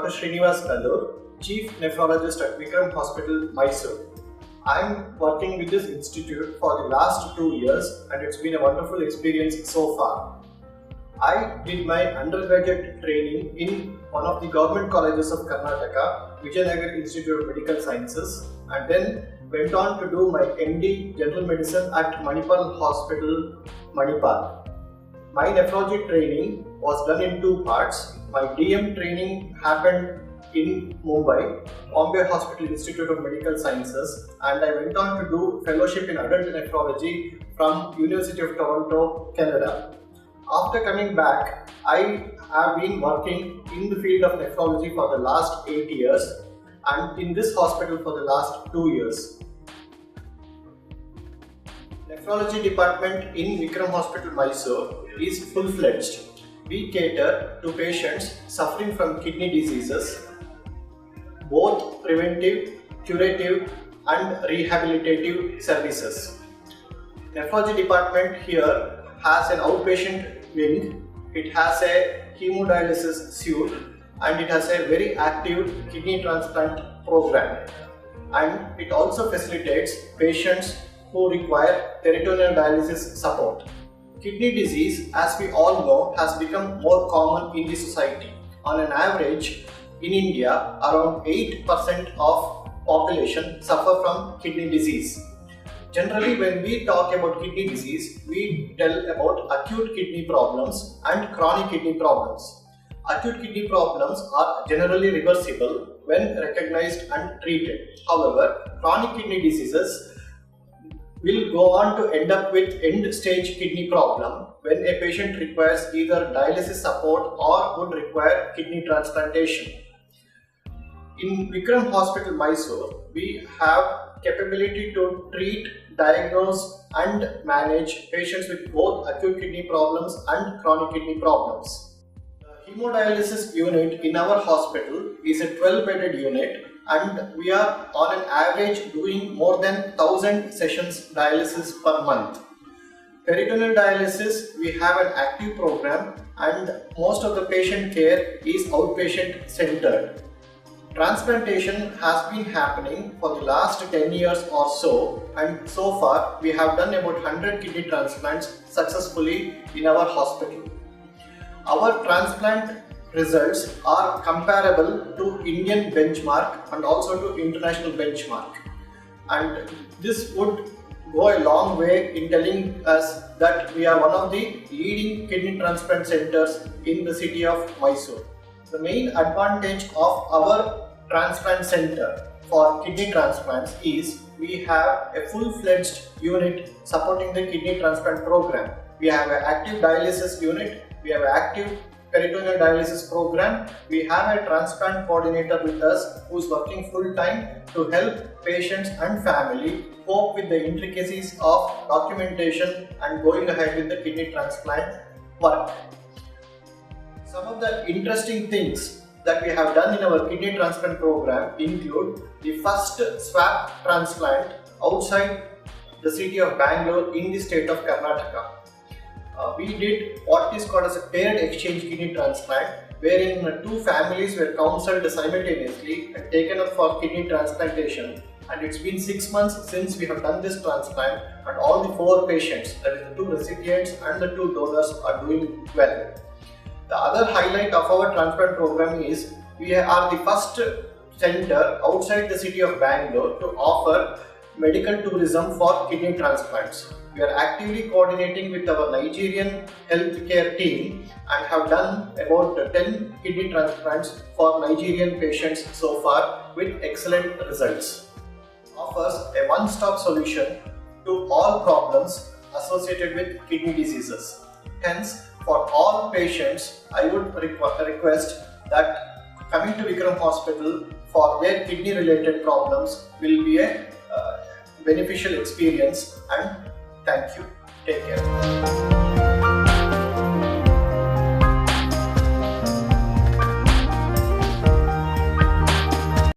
Dr. Srinivas Kallur, Chief Nephrologist at Vikram Hospital, Mysore. I am working with this institute for the last 2 years and it's been a wonderful experience so far. I did my undergraduate training in one of the government colleges of Karnataka, Vijayanagar Institute of Medical Sciences, and then went on to do my MD General Medicine at Manipal Hospital, Manipal. My nephrology training was done in 2 parts. My DM training happened in Mumbai, Bombay Hospital Institute of Medical Sciences, and I went on to do fellowship in adult nephrology from University of Toronto, Canada. After coming back, I have been working in the field of nephrology for the last 8 years and in this hospital for the last 2 years. Nephrology department in Vikram Hospital, Mysore is full-fledged. We cater to patients suffering from kidney diseases, both preventive, curative and rehabilitative services. Nephrology department here has an outpatient wing, it has a hemodialysis suite and it has a very active kidney transplant program, and it also facilitates patients who require peritoneal dialysis support. Kidney disease, as we all know, has become more common in the society. On an average, in India, around 8% of population suffer from kidney disease. Generally, when we talk about kidney disease, we tell about acute kidney problems and chronic kidney problems. Acute kidney problems are generally reversible when recognized and treated. However, chronic kidney diseases will go on to end up with end-stage kidney problem when a patient requires either dialysis support or would require kidney transplantation. In Vikram Hospital, Mysore, we have capability to treat, diagnose and manage patients with both acute kidney problems and chronic kidney problems. The hemodialysis unit in our hospital is a 12-bedded unit and we are on an average doing more than 1000 sessions dialysis per month. Peritoneal dialysis, we have an active program and most of the patient care is outpatient centered. Transplantation has been happening for the last 10 years or so, and so far we have done about 100 kidney transplants successfully in our hospital. Our transplant results are comparable to Indian benchmark and also to international benchmark, and this would go a long way in telling us that we are one of the leading kidney transplant centers in the city of Mysore. The main advantage of our transplant center for kidney transplants is we have a full-fledged unit supporting the kidney transplant program. We have an active dialysis unit, we have an active peritoneal dialysis program, we have a transplant coordinator with us who is working full-time to help patients and family cope with the intricacies of documentation and going ahead with the kidney transplant work. Some of the interesting things that we have done in our kidney transplant program include the first swab transplant outside the city of Bangalore in the state of Karnataka. We did what is called as a paired exchange kidney transplant, wherein 2 families were counseled simultaneously and taken up for kidney transplantation, and it's been 6 months since we have done this transplant and all the 4 patients, that is the 2 recipients and the 2 donors, are doing well. The other highlight of our transplant program is we are the first center outside the city of Bangalore to offer medical tourism for kidney transplants. We are actively coordinating with our Nigerian healthcare team and have done about 10 kidney transplants for Nigerian patients so far with excellent results. Offers a one-stop solution to all problems associated with kidney diseases. Hence, for all patients, I would request that coming to Vikram Hospital for their kidney related problems will be a beneficial experience, and thank you. Take care.